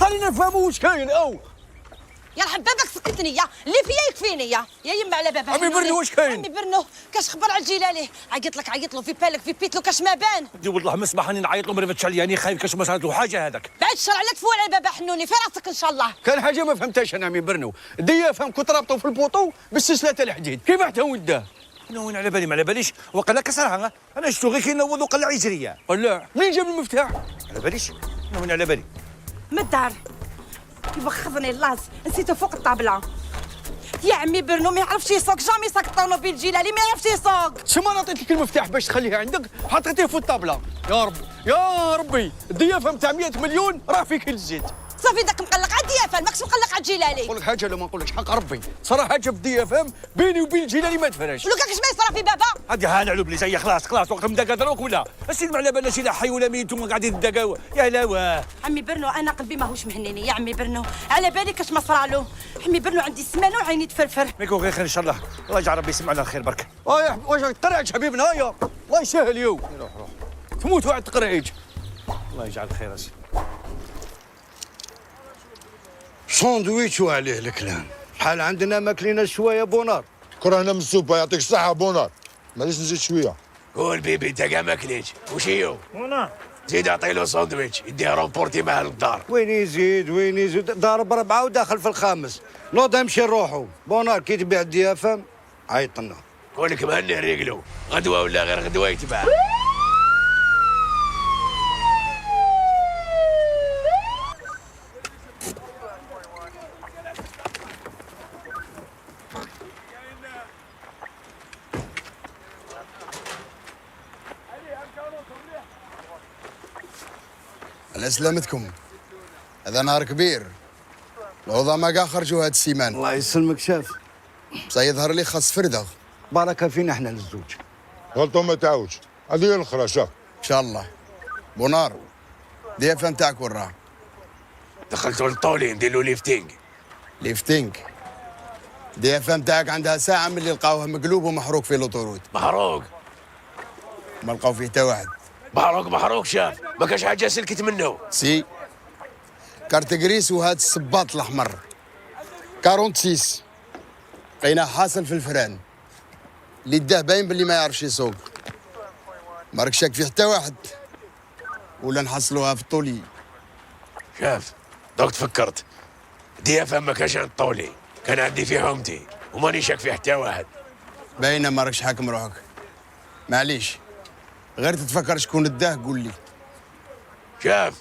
خلينا نفهموا واش كاين. او يرحم بابك سكتني اللي فيا يكفيني يا يما على بابا. عمي برنو واش كاين؟ عمي برنو كاش خبر على الجلالي، عيط له في بالك في بيتلو كاش ما بان. دي والله ما سمح راني نعيط له ما رفتش عليا، راني خايف كاش ما صارت له حاجه هذاك. بعد الشر على تفول على بابا حنوني في راسك ان شاء الله. كان حاجه ما فهمتهاش انا عمي برنو، الديافه كنت رابطه في البوطو بالسلسله تاع الحديد، كيف حتى ولده؟ انا وين على بالي ما على باليش، وقال لك كسرها انا شفتو غير كي نوض وقلع يجريه. قلع منين جاب المفتاح؟ على باليش انا وين على بالي. من الدار يبخضني اللاز نسيته فوق الطابله. يا عمي برنو ما يعرفش يسوق، جامي ساق الطوموبيل جيلالي ما يعرفش يسوق. شما انا عطيتك المفتاح باش تخليه عندك، حطيتيه في الطابله. يا ربي يا ربي الديافه نتاع 100 مليون راه في كل زيت. صافي داك مقلق على الديافه ماكش مقلق على الجيلالي. نقول لك حاجه لو ما نقولكش حق ربي صراحه جاب الديافه بيني وبين الجيلاني ما تفرش. ولو كاش ما يصرى في بابا هادي ها نعلو بلي جايه خلاص وقت مدقا دروك ولا السيد على بالنا شي حي ولا ميت وما قاعدين تدقاو يا هلاوه. عمي برنو انا قلبي ماهوش مهنيني يا عمي برنو، على بالي كاش ما صرالو. عمي برنو عندي سمانه وعيني تفرفر. ما يكون غير خير ان شاء الله، الله يجعل ربي يسمعنا الخير برك. يا واش تقرعج حبيبنا هيا الله يسهل يو. روح تموتوا على التقرعيج. الله يجعل الخير اسي. ساندويتش وعليه الكلام، بحال عندنا ماكلين شويه بونار. كرهنا من السوبه يعطيك الصحه بونار، معليش نزيد شويه. قول بيبي انت كاع ماكليش وش هيو؟ هنا زيد اعطي له ساندويتش يديها رومبورتي معاه للدار. وين يزيد ضارب ربعه وداخل في الخامس، نوض امشي نروحو. بونار كي تبيع الديافه عيط لنا. قول لك مهني ريقلو غدوه ولا غير غدوه يتباع. على سلامتكم، هذا نهار كبير، العظماء كاع خرجوا هاد السيمان. الله يسلمك شاف، بصح يظهر لي خاص فردغ. بركه فينا احنا للزوج. غلطوا ما تعاودش، هذه هي الاخرى شاف. ان شاء الله. بونار الديافه نتاعك وين راه؟ دخلتوا للطولي ندير له ليفتينغ. ليفتينغ؟ الديافه نتاعك عندها ساعه من اللي لقاوه مقلوب ومحروق في لوطورود. محروق؟ ما لقاو فيه حتى واحد. محروق شاف، ما كاش حاجه سلكت منه. سي كارت غريس وهاد الصباط الاحمر 46 لقيناه حاصل في الفران، اللي داه باين باللي ما يعرفش يسوق. مارك شاك فيه حتى واحد، ولا نحصلوها في الطولي. شاف دوك تفكرت ديافه ما كانش عند الطولي، كان عندي في حومتي وماني شاك في حتى واحد. باينه ما راكش حاكم روحك. معليش غير تتفكر شكون داه قول لي. شاف